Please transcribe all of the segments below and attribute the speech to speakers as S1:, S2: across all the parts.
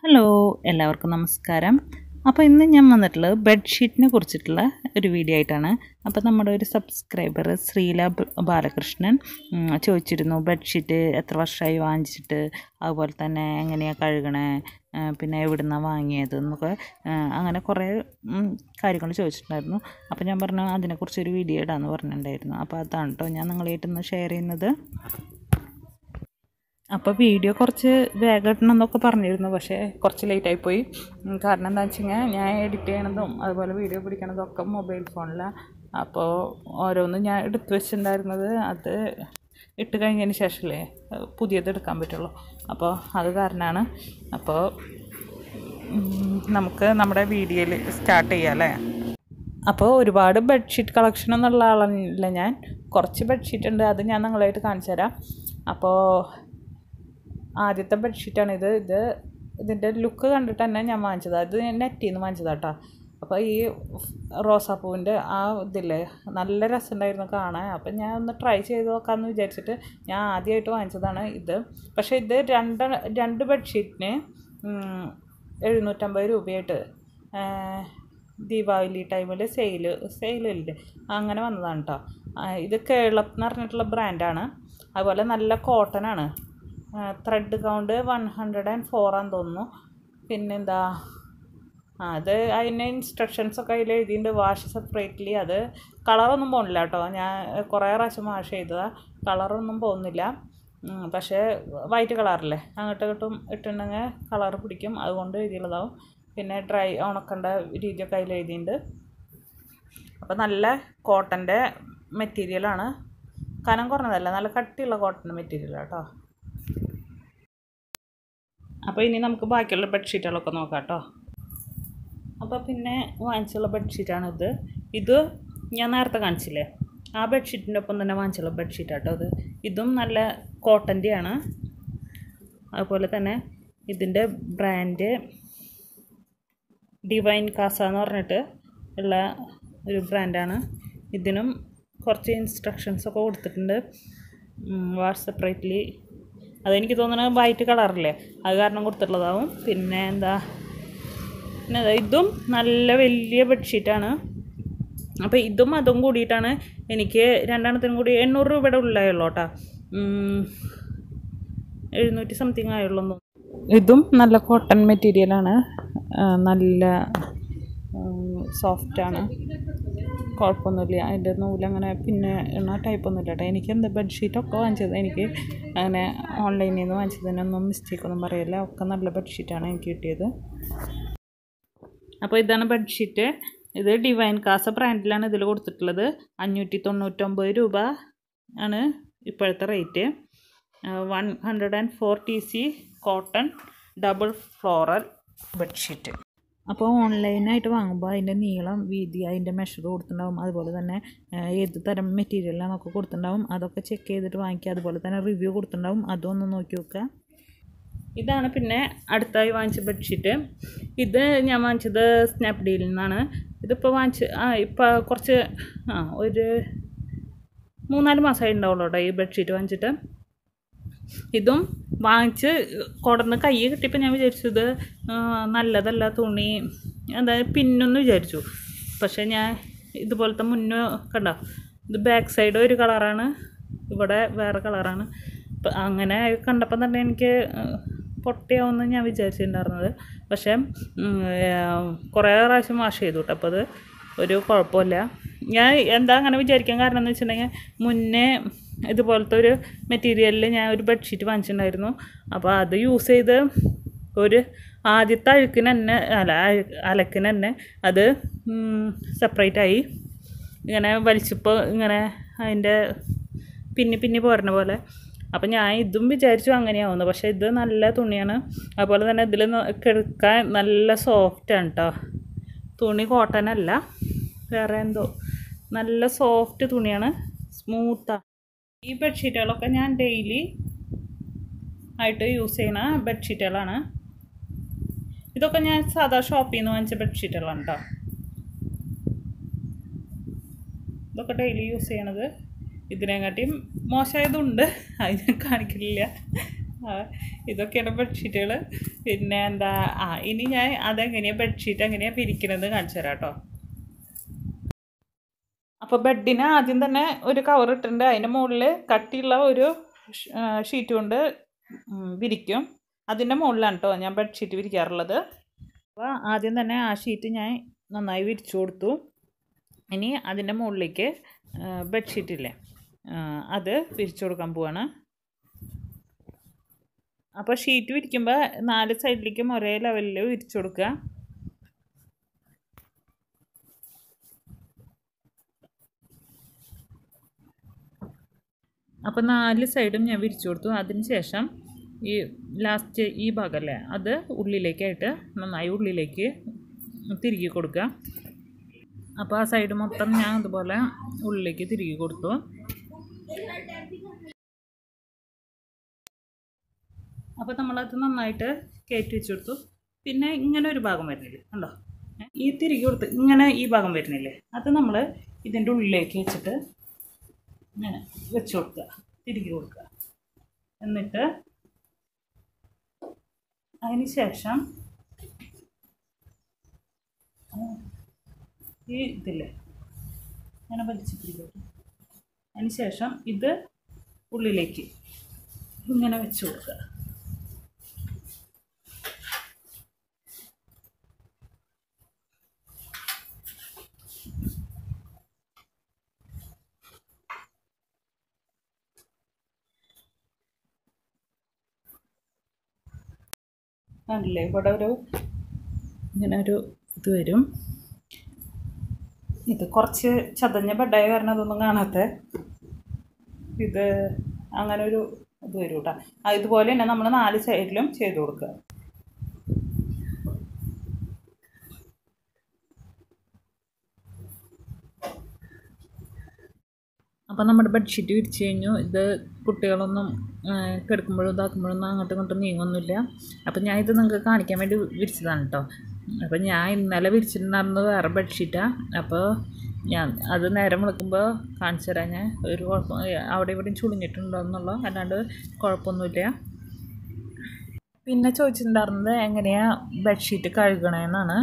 S1: Hello, എല്ലാവർക്കും നമസ്കാരം. അപ്പോൾ ഇന്ന് ഞാൻ വന്നിട്ടുള്ളത് ബെഡ്ഷീറ്റിനെ കുറിച്ചിട്ടുള്ള ഒരു വീഡിയോ ആയിട്ടാണ്. അപ്പോൾ നമ്മുടെ ഒരു സബ്സ്ക്രൈബർ ശ്രീല ബാലകൃഷ്ണൻ ചോദിച്ചിരുന്നു ബെഡ്ഷീറ്റ് എത്ര വർഷമായി വാങ്ങിച്ചിട്ട്, അതുപോലെ തന്നെ എങ്ങനെയാണ് കഴുകണേ, പിന്നെ എവിടുന്നാണ് വാങ്ങിയത് എന്നൊക്കെ അങ്ങനെ കുറേ കാര്യങ്ങൾ ചോദിച്ചിട്ടുണ്ടായിരുന്നു. അപ്പോൾ ഞാൻ പറഞ്ഞു അതിനെക്കുറിച്ചൊരു വീഡിയോ ഇടാമെന്ന് പറഞ്ഞിട്ടുണ്ടായിരുന്നു. അപ്പോൾ അതാണ് കേട്ടോ ഞാൻ നിങ്ങളായിട്ടൊന്ന് ഷെയർ ചെയ്യുന്നത്. അപ്പോൾ വീഡിയോ കുറച്ച് വേഗം ഇടണം എന്നൊക്കെ പറഞ്ഞിരുന്നു, പക്ഷേ കുറച്ച് ലേറ്റായിപ്പോയി. കാരണം എന്താണെന്ന് വെച്ച് കഴിഞ്ഞാൽ ഞാൻ എഡിറ്റ് ചെയ്യണതും അതുപോലെ വീഡിയോ പിടിക്കണതും ഒക്കെ മൊബൈൽ ഫോണിലാണ്. അപ്പോൾ ഓരോന്നും ഞാൻ എടുത്തു വെച്ചിട്ടുണ്ടായിരുന്നത് അത് ഇട്ട് കഴിഞ്ഞതിന് ശേഷമല്ലേ പുതിയത് എടുക്കാൻ പറ്റുള്ളൂ. അപ്പോൾ അത് കാരണമാണ്. അപ്പോൾ നമുക്ക് നമ്മുടെ വീഡിയോയിൽ സ്റ്റാർട്ട് ചെയ്യാം അല്ലേ. അപ്പോൾ ഒരുപാട് ബെഡ്ഷീറ്റ് കളക്ഷൻ എന്നുള്ള ആളല്ല ഞാൻ. കുറച്ച് ബെഡ്ഷീറ്റ് ഉണ്ട്, അത് ഞാൻ നിങ്ങളായിട്ട് കാണിച്ചു തരാം. അപ്പോൾ ആദ്യത്തെ ബെഡ്ഷീറ്റാണിത്. ഇതിൻ്റെ ലുക്ക് കണ്ടിട്ട് തന്നെ ഞാൻ വാങ്ങിച്ചതാണ്. ഇത് നെറ്റിൽ നിന്ന് വാങ്ങിച്ചതാണ് കേട്ടോ. അപ്പോൾ ഈ റോസാപ്പൂവിൻ്റെ ആ ഇതില്ലേ നല്ല രസമുണ്ടായിരുന്നു കാണാൻ. അപ്പം ഞാൻ ഒന്ന് ട്രൈ ചെയ്ത് നോക്കാമെന്ന് വിചാരിച്ചിട്ട് ഞാൻ ആദ്യമായിട്ട് വാങ്ങിച്ചതാണ് ഇത്. പക്ഷേ ഇത് രണ്ട് ബെഡ്ഷീറ്റിന് 750 രൂപയായിട്ട് ദീപാവലി ടൈമിൽ സെയിലില്ലേ അങ്ങനെ വന്നതാണ് കേട്ടോ. ഇത് കേളപ്പ് എന്ന് പറഞ്ഞിട്ടുള്ള ബ്രാൻഡാണ്. അതുപോലെ നല്ല കോട്ടനാണ്. ത്രെഡ് കൗണ്ട് 104 ആണെന്ന് തോന്നുന്നു. പിന്നെന്താ അത് അതിൻ്റെ ഇൻസ്ട്രക്ഷൻസൊക്കെ അതിൽ എഴുതിയിട്ടുണ്ട്. Wash separately. അത് കളറൊന്നും പോകുന്നില്ല കേട്ടോ. ഞാൻ കുറേ പ്രാവശ്യം വാഷ് ചെയ്തതാണ്, കളറൊന്നും പോകുന്നില്ല. പക്ഷേ വൈറ്റ് കളറല്ലേ, അങ്ങോട്ടും ഇങ്ങോട്ടും ഇട്ടുണ്ടെങ്കിൽ കളർ പിടിക്കും, അതുകൊണ്ട് എഴുതിയുള്ളതാവും. പിന്നെ ഉണക്കേണ്ട രീതിയൊക്കെ അതിൽ എഴുതിയിട്ടുണ്ട്. അപ്പോൾ നല്ല കോട്ടൻ്റെ മെറ്റീരിയലാണ്, കനം കുറഞ്ഞതല്ല, നല്ല കട്ടിയുള്ള കോട്ടൻ്റെ മെറ്റീരിയലാണ് കേട്ടോ. അപ്പോൾ ഇനി നമുക്ക് ബാക്കിയുള്ള ബെഡ്ഷീറ്റുകളൊക്കെ നോക്കാം കേട്ടോ. അപ്പോൾ പിന്നെ വാങ്ങിച്ചുള്ള ബെഡ്ഷീറ്റാണിത്. ഇത് ഞാൻ നേരത്തെ കാണിച്ചില്ലേ, ആ ബെഡ്ഷീറ്റിൻ്റെ ഒപ്പം തന്നെ വാങ്ങിച്ചുള്ള ബെഡ്ഷീറ്റാട്ടോ ഇത്. ഇതും നല്ല കോട്ടൻ്റെയാണ്. അതുപോലെ തന്നെ ഇതിൻ്റെ ബ്രാൻഡ് ഡിവൈൻ കാസ എന്ന് പറഞ്ഞിട്ട് ഉള്ള ഒരു ബ്രാൻഡാണ്. ഇതിനും കുറച്ച് ഇൻസ്ട്രക്ഷൻസൊക്കെ കൊടുത്തിട്ടുണ്ട്. Wash separately. അതെനിക്ക് തോന്നുന്നത് വൈറ്റ് കളറില്ലേ, അത് കാരണം കൊടുത്തിട്ടുള്ളതാവും. പിന്നെ ഇതും നല്ല വലിയ ബെഡ്ഷീറ്റാണ്. അപ്പോൾ ഇതും അതും കൂടിയിട്ടാണ് എനിക്ക് രണ്ടെണ്ണത്തിനും കൂടി 800 രൂപയുടെ ഉള്ളിലായുള്ളൂ കേട്ടോ. 700 സംതിങ് ആയുള്ളൂ. ഇതും നല്ല കോട്ടൺ മെറ്റീരിയലാണ്, നല്ല സോഫ്റ്റാണ്, കുഴപ്പമൊന്നുമില്ല. അതിൻ്റെ നൂലങ്ങനെ പിന്നെ ടൈപ്പൊന്നുമില്ല കേട്ടോ. എനിക്ക് ബെഡ്ഷീറ്റൊക്കെ വാങ്ങിച്ചത് എനിക്ക് അങ്ങനെ ഓൺലൈനിൽ നിന്ന് വാങ്ങിച്ചതിനൊന്നും മിസ്റ്റേക്കൊന്നും പറയില്ല. ഒക്കെ നല്ല ബെഡ്ഷീറ്റാണ് എനിക്ക് കിട്ടിയത്. അപ്പോൾ ഇതാണ് ബെഡ്ഷീറ്റ്. ഇത് ഡിവൈൻ കാസ ബ്രാൻഡിലാണ് ഇതിൽ കൊടുത്തിട്ടുള്ളത്. 599 രൂപ ആണ് ഇപ്പോഴത്തെ rate. 104 TC cotton double floral bedsheet. അപ്പോൾ ഓൺലൈനായിട്ട് വാങ്ങുമ്പോൾ അതിൻ്റെ നീളം, വീതി, അതിൻ്റെ മെഷർ കൊടുത്തിട്ടുണ്ടാവും. അതുപോലെ തന്നെ ഏത് തരം മെറ്റീരിയലാണെന്നൊക്കെ കൊടുത്തിട്ടുണ്ടാവും. അതൊക്കെ ചെക്ക് ചെയ്തിട്ട് വാങ്ങിക്കുക. അതുപോലെ തന്നെ റിവ്യൂ കൊടുത്തിട്ടുണ്ടാവും, അതൊന്ന് നോക്കി നോക്കുക. ഇതാണ് പിന്നെ അടുത്തായി വാങ്ങിച്ച ബെഡ്ഷീറ്റ്. ഇത് ഞാൻ വാങ്ങിച്ചത് സ്നാപ്ഡീലിൽ നിന്നാണ്. ഇതിപ്പോൾ ഇപ്പോൾ കുറച്ച് ഒരു 3-4 മാസമായി ഉണ്ടാവുള്ളൂ കേട്ടോ ഈ ബെഡ്ഷീറ്റ് വാങ്ങിച്ചിട്ട്. ഇതും വാങ്ങിച്ച് കൊടന്ന് കൈ കിട്ടിയപ്പോൾ ഞാൻ വിചാരിച്ചു ഇത് നല്ലതല്ല, തുണി എന്തായാലും പിന്നൊന്ന് വിചാരിച്ചു. പക്ഷേ ഞാൻ ഇതുപോലത്തെ മുന്നേ കണ്ടോ, ഇത് ബാക്ക് സൈഡ് ഒരു കളറാണ്, ഇവിടെ വേറെ കളറാണ്. അങ്ങനെ കണ്ടപ്പോൾ തന്നെ എനിക്ക് പൊട്ടിയാവുമെന്ന് ഞാൻ വിചാരിച്ചിട്ടുണ്ടായിരുന്നത്. പക്ഷേ കുറേ പ്രാവശ്യം വാഷ് ചെയ്തു കേട്ടോ. അപ്പോൾ അത് ഒരു കുഴപ്പമില്ല. ഞാൻ എന്താ അങ്ങനെ വിചാരിക്കാൻ കാരണം എന്ന് വെച്ചിട്ടുണ്ടെങ്കിൽ മുന്നേ ഇതുപോലത്തെ ഒരു മെറ്റീരിയലിൽ ഞാൻ ഒരു ബെഡ്ഷീറ്റ് വാങ്ങിച്ചിട്ടുണ്ടായിരുന്നു. അപ്പോൾ അത് യൂസ് ചെയ്ത് ഒരു ആദ്യത്തെ അലക്കിന് തന്നെ അത് സെപ്പറേറ്റായി ഇങ്ങനെ വലിച്ചപ്പോൾ ഇങ്ങനെ അതിൻ്റെ പിന്നി പോരണ പോലെ. അപ്പോൾ ഞാൻ ഇതും വിചാരിച്ചു അങ്ങനെയാവുന്നു. പക്ഷേ ഇത് നല്ല തുണിയാണ്. അതുപോലെ തന്നെ ഇതിൽ കിടക്കാൻ നല്ല സോഫ്റ്റാണ് കേട്ടോ. തുണി കോട്ടൺ അല്ല, വേറെ എന്തോ നല്ല സോഫ്റ്റ് തുണിയാണ്, സ്മൂത്താണ്. ഈ ബെഡ്ഷീറ്റുകളൊക്കെ ഞാൻ ഡെയിലി ആയിട്ട് യൂസ് ചെയ്യുന്ന ബെഡ്ഷീറ്റുകളാണ്. ഇതൊക്കെ ഞാൻ സാധാ ഷോപ്പിൽ നിന്ന് വാങ്ങിച്ച ബെഡ്ഷീറ്റുകളാണ് കേട്ടോ. ഇതൊക്കെ ഡെയിലി യൂസ് ചെയ്യണത്. ഇതിനെക്കാട്ടിയും മോശമായതുണ്ട്, അതിനെ കാണിക്കില്ല. ഇതൊക്കെയാണ് ബെഡ്ഷീറ്റുകൾ. പിന്നെ എന്താ ഇനി ഞാൻ അതെങ്ങനെയാണ് ബെഡ്ഷീറ്റ് എങ്ങനെയാണ് പിരിക്കണത് കാണിച്ചു തരാം കേട്ടോ. അപ്പോൾ ബെഡിന് ആദ്യം തന്നെ ഒരു കവർ ഇട്ടിട്ടുണ്ട്. അതിൻ്റെ മുകളിൽ കട്ടിയുള്ള ഒരു ഷീറ്റ് കൊണ്ട് വിരിക്കും. അതിൻ്റെ മുകളിലാണ് കേട്ടോ ഞാൻ ബെഡ്ഷീറ്റ് വിരിക്കാറുള്ളത്. അപ്പോൾ ആദ്യം തന്നെ ആ ഷീറ്റ് ഞാൻ നന്നായി വിരിച്ചു കൊടുത്തു. ഇനി അതിൻ്റെ മുകളിലേക്ക് ബെഡ്ഷീറ്റില്ലേ അത് വിരിച്ചു കൊടുക്കാൻ പോവാണ്. അപ്പോൾ ഷീറ്റ് വിരിക്കുമ്പോൾ 4 സൈഡിലേക്കും ഒരേ ലെവലിൽ വിരിച്ചു കൊടുക്കുക. അപ്പോൾ 4 സൈഡും ഞാൻ വിരിച്ചു കൊടുത്തു. അതിന് ശേഷം ഈ ലാസ്റ്റ് ഈ ഭാഗമല്ലേ അത് ഉള്ളിലേക്കായിട്ട് നന്നായി ഉള്ളിലേക്ക് തിരികെ കൊടുക്കുക. അപ്പോൾ ആ സൈഡ് മൊത്തം ഞാൻ അതുപോലെ ഉള്ളിലേക്ക് തിരികെ കൊടുത്തു. അപ്പോൾ നമ്മളത് നന്നായിട്ട് കയറ്റി വെച്ച് കൊടുത്തു. പിന്നെ ഇങ്ങനെ ഒരു ഭാഗം വരുന്നില്ലേ കണ്ടോ, ഈ തിരികെ കൊടുത്ത് ഇങ്ങനെ ഈ ഭാഗം വരുന്നില്ലേ അത് നമ്മൾ ഇതിൻ്റെ ഉള്ളിലേക്ക് വെച്ചിട്ട് ഇങ്ങനെ വെച്ച് കൊടുക്കുക, തിരികെ കൊടുക്കുക. എന്നിട്ട് അതിന് ശേഷം ഈ ഇതില്ലേ ഇങ്ങനെ വലിച്ചിട്ടിരിക്കും. അതിന് ശേഷം ഇത് ഉള്ളിലേക്ക് ഇങ്ങനെ വെച്ച് കൊടുക്കുക. അല്ലേ ഇവിടെ ഒരു ഇങ്ങനെ ഒരു ഇത് വരും. ഇത് കുറച്ച് ചതഞ്ഞ ബെഡായ കാരണം അതൊന്നും കാണാത്ത ഇത് അങ്ങനെ ഒരു ഇത് വരും കേട്ടോ. ഇതുപോലെ തന്നെ നമ്മൾ 4 സൈഡിലും ചെയ്ത് കൊടുക്കുക. അപ്പോൾ നമ്മുടെ ബെഡ്ഷീറ്റ് വിരിച്ച് കഴിഞ്ഞു. ഇത് കുട്ടികളൊന്നും കിടക്കുമ്പോഴും ഇതാക്കുമ്പോഴൊന്നും അങ്ങോട്ടും ഇങ്ങോട്ടും നീങ്ങൊന്നുമില്ല. അപ്പോൾ ഞാൻ ഇത് നിങ്ങൾക്ക് കാണിക്കാൻ വേണ്ടി വിരിച്ചതാണ് കേട്ടോ. അപ്പോൾ ഞാൻ ഇന്നലെ വിരിച്ചിട്ടുണ്ടായിരുന്നത് വേറെ ബെഡ്ഷീറ്റാണ്. അപ്പോൾ ഞാൻ അത് നേരം വിളിക്കുമ്പോൾ കാണിച്ചു തരാം. ഞാൻ ഒരു കുഴപ്പം അവിടെ ഇവിടെയും ചുളിഞ്ഞിട്ടുണ്ടോ എന്നുള്ള, അല്ലാണ്ട് കുഴപ്പമൊന്നുമില്ല. പിന്നെ ചോദിച്ചിട്ടുണ്ടായിരുന്നത് എങ്ങനെയാണ് ബെഡ്ഷീറ്റ് കഴുകണമെന്നാണ്.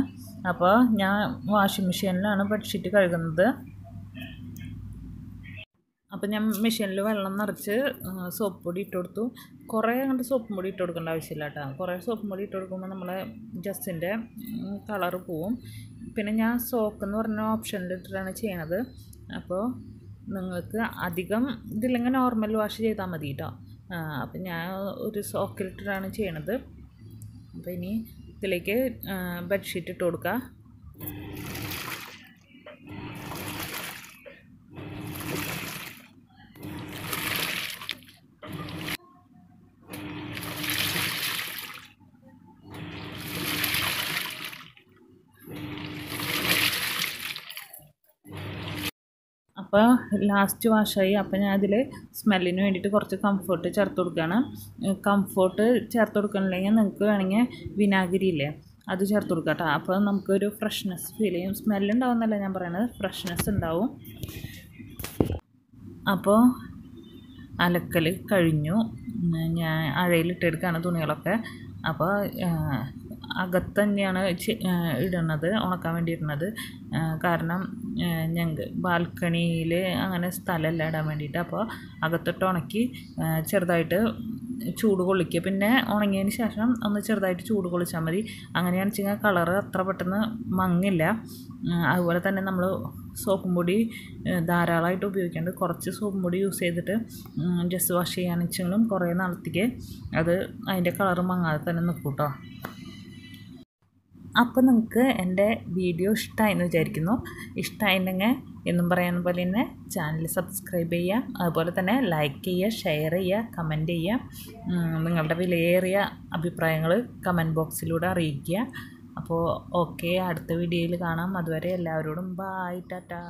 S1: അപ്പോൾ ഞാൻ വാഷിംഗ് മെഷീനിലാണ് ബെഡ്ഷീറ്റ് കഴുകുന്നത്. അപ്പോൾ ഞാൻ മെഷീനിൽ വെള്ളം നിറച്ച് സോപ്പ് പൊടി ഇട്ട് കൊടുത്തു. കുറേ അങ്ങോട്ട് സോപ്പ് പൊടി ഇട്ട് കൊടുക്കേണ്ട ആവശ്യമില്ല കേട്ടോ. കുറേ സോപ്പ് പൊടി ഇട്ട് കൊടുക്കുമ്പോൾ നമ്മളെ ഡ്രസ്സിൻ്റെ കളറ് പോവും. പിന്നെ ഞാൻ സോക്ക് എന്ന് പറഞ്ഞ ഓപ്ഷനിലിട്ടിട്ടാണ് ചെയ്യണത്. അപ്പോൾ നിങ്ങൾക്ക് അധികം ഇതില്ലെങ്കിൽ നോർമൽ വാഷ് ചെയ്താൽ മതി കേട്ടോ. അപ്പം ഞാൻ ഒരു സോക്കിലിട്ടിട്ടാണ് ചെയ്യണത്. അപ്പോൾ ഇനി ഇതിലേക്ക് ബെഡ്ഷീറ്റ് ഇട്ട് കൊടുക്കുക. അപ്പോൾ ലാസ്റ്റ് വാഷായി. അപ്പോൾ ഞാൻ അതിൽ സ്മെല്ലിന് വേണ്ടിയിട്ട് കുറച്ച് കംഫർട്ട് ചേർത്ത് കൊടുക്കുകയാണ്. കംഫർട്ട് ചേർത്ത് കൊടുക്കണില്ലെങ്കിൽ നിങ്ങൾക്ക് വേണമെങ്കിൽ വിനാഗിരി ഇല്ലേ അത് ചേർത്ത് കൊടുക്കാം കേട്ടോ. അപ്പോൾ നമുക്കൊരു ഫ്രഷ്നെസ് ഫീൽ ചെയ്യും. സ്മെല്ലുണ്ടാവുന്നല്ല ഞാൻ പറയണത്, ഫ്രഷ്നെസ് ഉണ്ടാവും. അപ്പോൾ അലക്കൽ കഴിഞ്ഞു. ഞാൻ അഴയിലിട്ടെടുക്കുകയാണ് തുണികളൊക്കെ. അപ്പോൾ അകത്ത് തന്നെയാണ് ഇടുന്നത്, ഉണക്കാൻ വേണ്ടി ഇടുന്നത്. കാരണം ഞങ്ങൾക്ക് ബാൽക്കണിയിൽ അങ്ങനെ സ്ഥലമല്ല ഇടാൻ വേണ്ടിയിട്ട്. അപ്പോൾ അകത്തിട്ട് ഉണക്കി ചെറുതായിട്ട് ചൂട് കൊള്ളിക്കുക. പിന്നെ ഉണങ്ങിയതിന് ശേഷം ഒന്ന് ചെറുതായിട്ട് ചൂട് കൊള്ളിച്ചാൽ മതി. അങ്ങനെയാണെന്ന് വെച്ച് കഴിഞ്ഞാൽ കളറ് അത്ര പെട്ടെന്ന് മങ്ങില്ല. അതുപോലെ തന്നെ നമ്മൾ സോപ്പും പൊടി ധാരാളമായിട്ട് ഉപയോഗിക്കേണ്ടത്. കുറച്ച് സോപ്പും പൊടി യൂസ് ചെയ്തിട്ട് ജസ്റ്റ് വാഷ് ചെയ്യാന്ന് വെച്ചെങ്കിലും കുറേ നാളത്തേക്ക് അത് അതിൻ്റെ കളറ് മങ്ങാതെ തന്നെ നിൽക്കും കേട്ടോ. അപ്പോൾ നിങ്ങൾക്ക് എൻ്റെ വീഡിയോ ഇഷ്ടമായെന്ന് വിചാരിക്കുന്നു. ഇഷ്ടമായിട്ടുണ്ടെങ്കിൽ എന്നും പറയുന്ന പോലെ തന്നെ ചാനൽ സബ്സ്ക്രൈബ് ചെയ്യുക. അതുപോലെ തന്നെ ലൈക്ക് ചെയ്യുക, ഷെയർ ചെയ്യുക, കമൻറ്റ് ചെയ്യുക. നിങ്ങളുടെ വിലയേറിയ അഭിപ്രായങ്ങൾ കമൻറ്റ് ബോക്സിലൂടെ അറിയിക്കുക. അപ്പോൾ ഓക്കെ, അടുത്ത വീഡിയോയിൽ കാണാം. അതുവരെ എല്ലാവരോടും ബൈ, ടാറ്റാ.